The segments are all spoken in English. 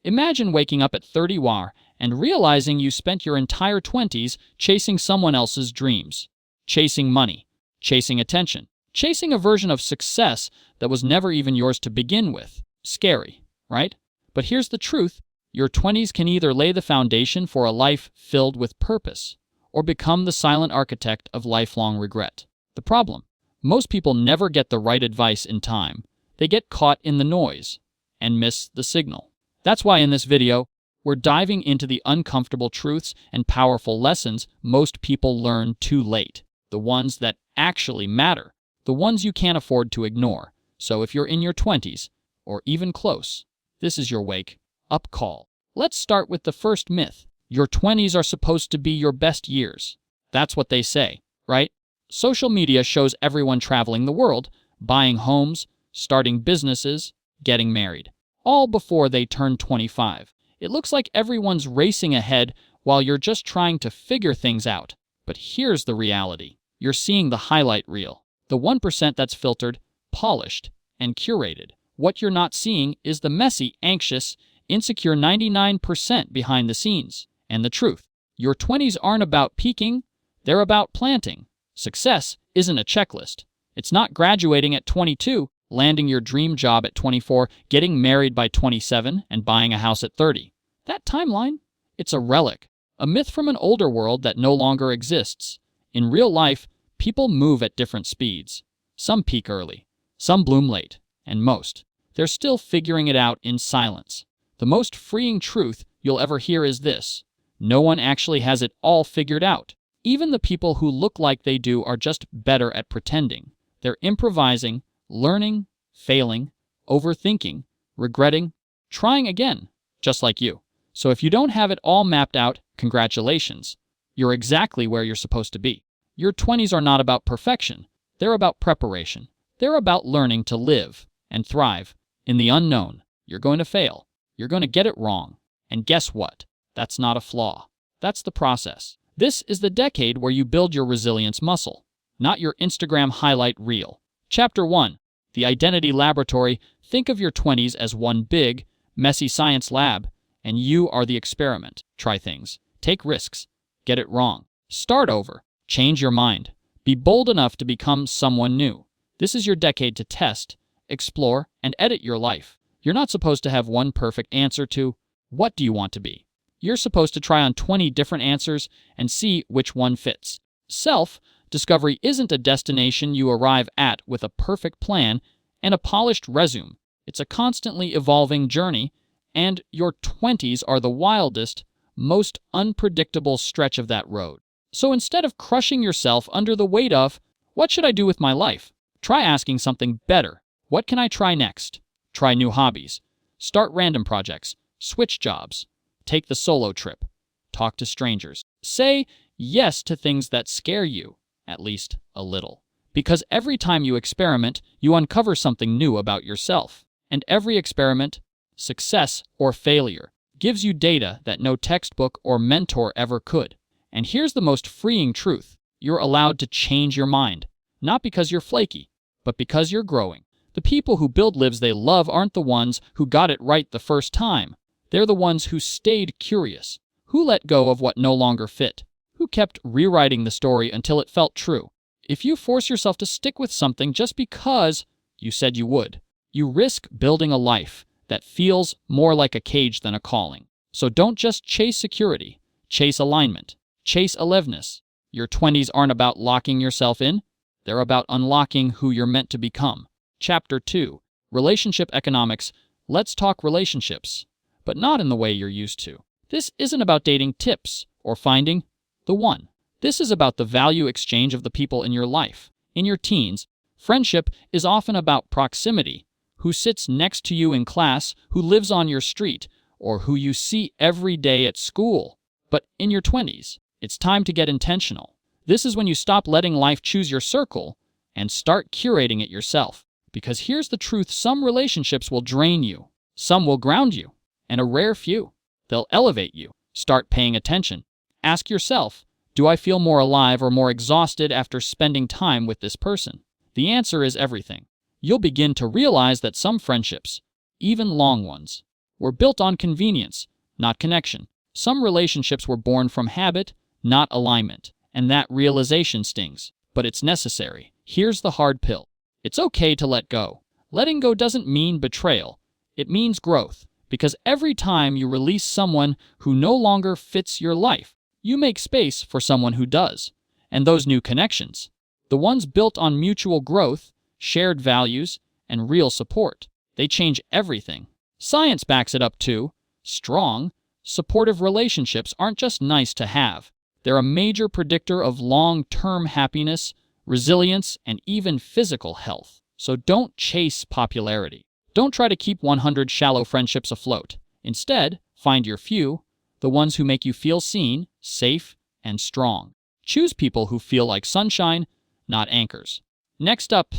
Imagine waking up at 30 and realizing you spent your entire 20s chasing someone else's dreams, chasing money, chasing attention, chasing a version of success that was never even yours to begin with. Scary, right? But here's the truth. Your 20s can either lay the foundation for a life filled with purpose or become the silent architect of lifelong regret. The problem: most people never get the right advice in time. They get caught in the noise and miss the signal. That's why in this video, we're diving into the uncomfortable truths and powerful lessons most people learn too late. The ones that actually matter. The ones you can't afford to ignore. So if you're in your 20s, or even close, this is your wake-up call. Let's start with the first myth. Your 20s are supposed to be your best years. That's what they say, right? Social media shows everyone traveling the world, buying homes, starting businesses, getting married, all before they turn 25. It looks like everyone's racing ahead while you're just trying to figure things out. But here's the reality. You're seeing the highlight reel, the 1% that's filtered, polished, and curated. What you're not seeing is the messy, anxious, insecure 99% behind the scenes. And the truth, your 20s aren't about peaking, they're about planting. Success isn't a checklist. It's not graduating at 22, landing your dream job at 24, getting married by 27, and buying a house at 30. That timeline? It's a relic, a myth from an older world that no longer exists. In real life, people move at different speeds. Some peak early, some bloom late, and most, they're still figuring it out in silence. The most freeing truth you'll ever hear is this: no one actually has it all figured out. Even the people who look like they do are just better at pretending. They're improvising, learning, failing, overthinking, regretting, trying again, just like you. So if you don't have it all mapped out, congratulations. You're exactly where you're supposed to be. Your 20s are not about perfection. They're about preparation. They're about learning to live and thrive in the unknown. You're going to fail. You're going to get it wrong. And guess what? That's not a flaw. That's the process. This is the decade where you build your resilience muscle, not your Instagram highlight reel. Chapter 1. The Identity Laboratory. Think of your 20s as one big, messy science lab, and you are the experiment. Try things. Take risks. Get it wrong. Start over. Change your mind. Be bold enough to become someone new. This is your decade to test, explore, and edit your life. You're not supposed to have one perfect answer to, what do you want to be? You're supposed to try on 20 different answers and see which one fits. Self-discovery isn't a destination you arrive at with a perfect plan and a polished resume. It's a constantly evolving journey, and your 20s are the wildest, most unpredictable stretch of that road. So instead of crushing yourself under the weight of, what should I do with my life? Try asking something better. What can I try next? Try new hobbies. Start random projects. Switch jobs. Take the solo trip. Talk to strangers. Say yes to things that scare you, at least a little. Because every time you experiment, you uncover something new about yourself. And every experiment, success or failure, gives you data that no textbook or mentor ever could. And here's the most freeing truth. You're allowed to change your mind. Not because you're flaky, but because you're growing. The people who build lives they love aren't the ones who got it right the first time. They're the ones who stayed curious, who let go of what no longer fit, who kept rewriting the story until it felt true. If you force yourself to stick with something just because you said you would, you risk building a life that feels more like a cage than a calling. So don't just chase security, chase alignment, chase aliveness. Your 20s aren't about locking yourself in, they're about unlocking who you're meant to become. Chapter 2. Relationship Economics. Let's talk relationships, but not in the way you're used to. This isn't about dating tips or finding the one. This is about the value exchange of the people in your life. In your teens, friendship is often about proximity. Who sits next to you in class, who lives on your street, or who you see every day at school. But in your 20s, it's time to get intentional. This is when you stop letting life choose your circle and start curating it yourself. Because here's the truth: some relationships will drain you, some will ground you, and a rare few, they'll elevate you. Start paying attention. Ask yourself, do I feel more alive or more exhausted after spending time with this person? The answer is everything. You'll begin to realize that some friendships, even long ones, were built on convenience, not connection. Some relationships were born from habit, not alignment. And that realization stings, but it's necessary. Here's the hard pill. It's okay to let go. Letting go doesn't mean betrayal. It means growth. Because every time you release someone who no longer fits your life, you make space for someone who does. And those new connections, the ones built on mutual growth, shared values, and real support, they change everything. Science backs it up too. Strong, supportive relationships aren't just nice to have. They're a major predictor of long-term happiness, resilience, and even physical health. So don't chase popularity. Don't try to keep 100 shallow friendships afloat. Instead, find your few, the ones who make you feel seen, safe, and strong. Choose people who feel like sunshine, not anchors. Next up,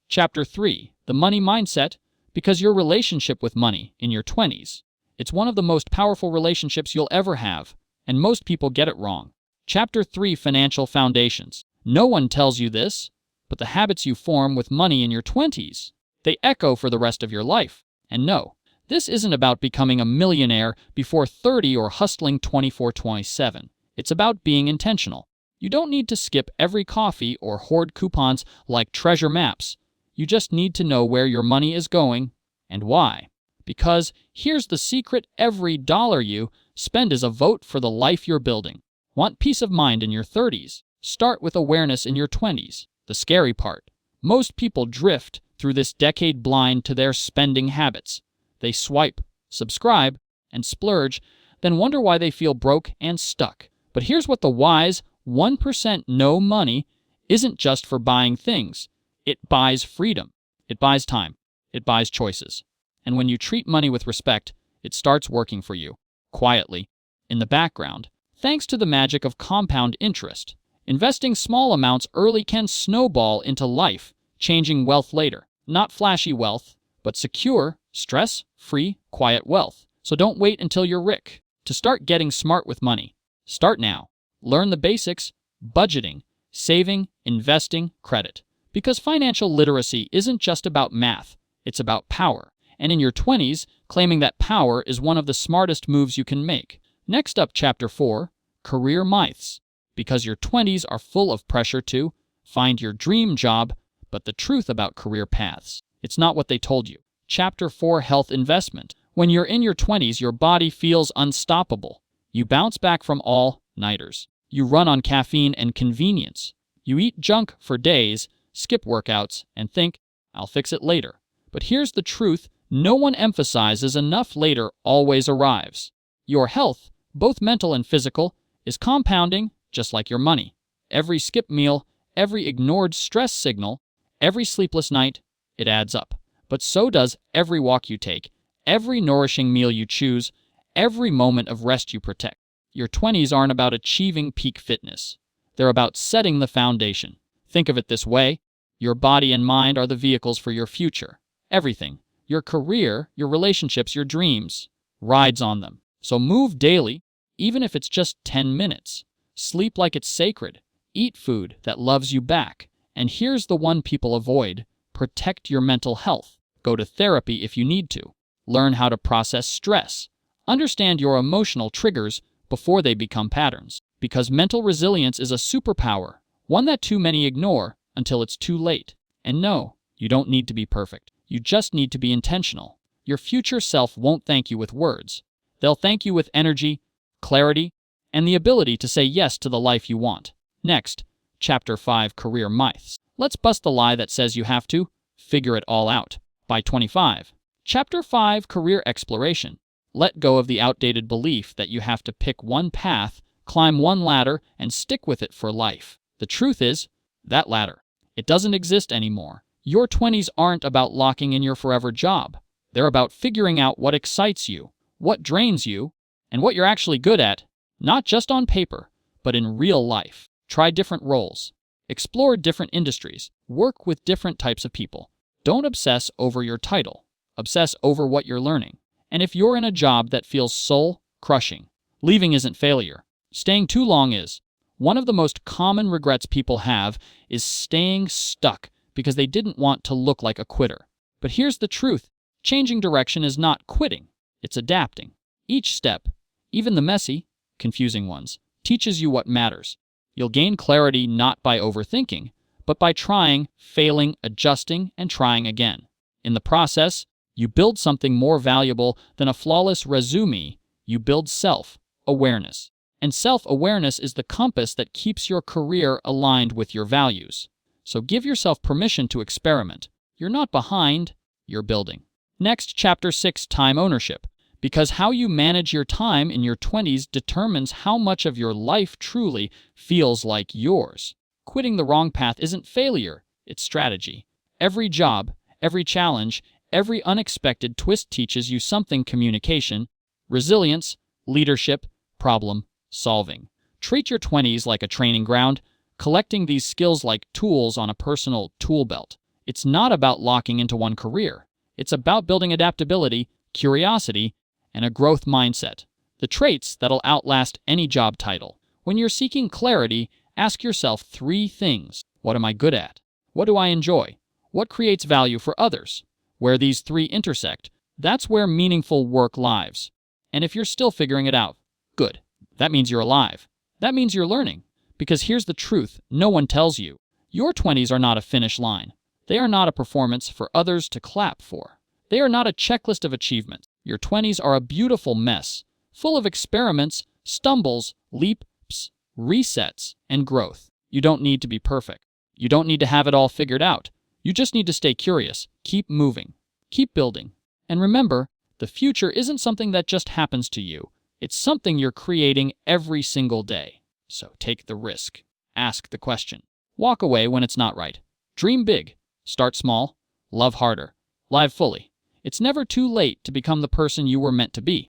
Chapter 3, The Money Mindset, because your relationship with money in your 20s. It's one of the most powerful relationships you'll ever have, and most people get it wrong. Chapter 3, Financial Foundations. No one tells you this, but the habits you form with money in your 20s, they echo for the rest of your life. And no, this isn't about becoming a millionaire before 30 or hustling 24/7. It's about being intentional. You don't need to skip every coffee or hoard coupons like treasure maps. You just need to know where your money is going and why. Because here's the secret: every dollar you spend is a vote for the life you're building. Want peace of mind in your 30s? Start with awareness in your 20s. The scary part: most people drift through this decade blind to their spending habits. They swipe, subscribe, and splurge, then wonder why they feel broke and stuck. But here's what the wise 1% know: money isn't just for buying things. It buys freedom. It buys time. It buys choices. And when you treat money with respect, it starts working for you, quietly, in the background, thanks to the magic of compound interest. Investing small amounts early can snowball into life-changing wealth later. Not flashy wealth, but secure, stress-free, quiet wealth. So don't wait until you're rich to start getting smart with money. Start now. Learn the basics: budgeting, saving, investing, credit. Because financial literacy isn't just about math, it's about power. And in your 20s, claiming that power is one of the smartest moves you can make. Next up, Chapter 4, Career Myths. Because your 20s are full of pressure to find your dream job, but the truth about career paths, it's not what they told you. Chapter 4, Health Investment. When you're in your 20s, your body feels unstoppable. You bounce back from all-nighters. You run on caffeine and convenience. You eat junk for days, skip workouts, and think, I'll fix it later. But here's the truth no one emphasizes enough: later always arrives. Your health, both mental and physical, is compounding just like your money. Every skip meal, every ignored stress signal, every sleepless night, it adds up. But so does every walk you take, every nourishing meal you choose, every moment of rest you protect. Your 20s aren't about achieving peak fitness. They're about setting the foundation. Think of it this way: your body and mind are the vehicles for your future. Everything, your career, your relationships, your dreams, rides on them. So move daily, even if it's just 10 minutes. Sleep like it's sacred. Eat food that loves you back. And here's the one people avoid: protect your mental health. Go to therapy if you need to. Learn how to process stress. Understand your emotional triggers before they become patterns. Because mental resilience is a superpower, one that too many ignore until it's too late. And no, you don't need to be perfect. You just need to be intentional. Your future self won't thank you with words. They'll thank you with energy, clarity, and the ability to say yes to the life you want. Next, Chapter 5, Career Myths. Let's bust the lie that says you have to figure it all out by 25. Chapter 5, Career Exploration. Let go of the outdated belief that you have to pick one path, climb one ladder, and stick with it for life. The truth is, that ladder, it doesn't exist anymore. Your 20s aren't about locking in your forever job. They're about figuring out what excites you, what drains you, and what you're actually good at, not just on paper, but in real life. Try different roles. Explore different industries. Work with different types of people. Don't obsess over your title. Obsess over what you're learning. And if you're in a job that feels soul-crushing, leaving isn't failure. Staying too long is. One of the most common regrets people have is staying stuck because they didn't want to look like a quitter. But here's the truth: changing direction is not quitting. It's adapting. Each step, even the messy, confusing ones, teaches you what matters. You'll gain clarity not by overthinking, but by trying, failing, adjusting, and trying again. In the process, you build something more valuable than a flawless resume. You build self-awareness. And self-awareness is the compass that keeps your career aligned with your values. So give yourself permission to experiment. You're not behind, you're building. Next, Chapter 6, Time Ownership. Because how you manage your time in your 20s determines how much of your life truly feels like yours. Quitting the wrong path isn't failure, it's strategy. Every job, every challenge, every unexpected twist teaches you something: communication, resilience, leadership, problem solving. Treat your 20s like a training ground, collecting these skills like tools on a personal tool belt. It's not about locking into one career. It's about building adaptability, curiosity, and a growth mindset. The traits that'll outlast any job title. When you're seeking clarity, ask yourself 3 things. What am I good at? What do I enjoy? What creates value for others? Where these 3 intersect, that's where meaningful work lives. And if you're still figuring it out, good. That means you're alive. That means you're learning. Because here's the truth no one tells you. Your 20s are not a finish line. They are not a performance for others to clap for. They are not a checklist of achievements. Your 20s are a beautiful mess, full of experiments, stumbles, leaps, resets, and growth. You don't need to be perfect. You don't need to have it all figured out. You just need to stay curious, keep moving, keep building. And remember, the future isn't something that just happens to you. It's something you're creating every single day. So take the risk. Ask the question. Walk away when it's not right. Dream big. Start small. Love harder. Live fully. It's never too late to become the person you were meant to be.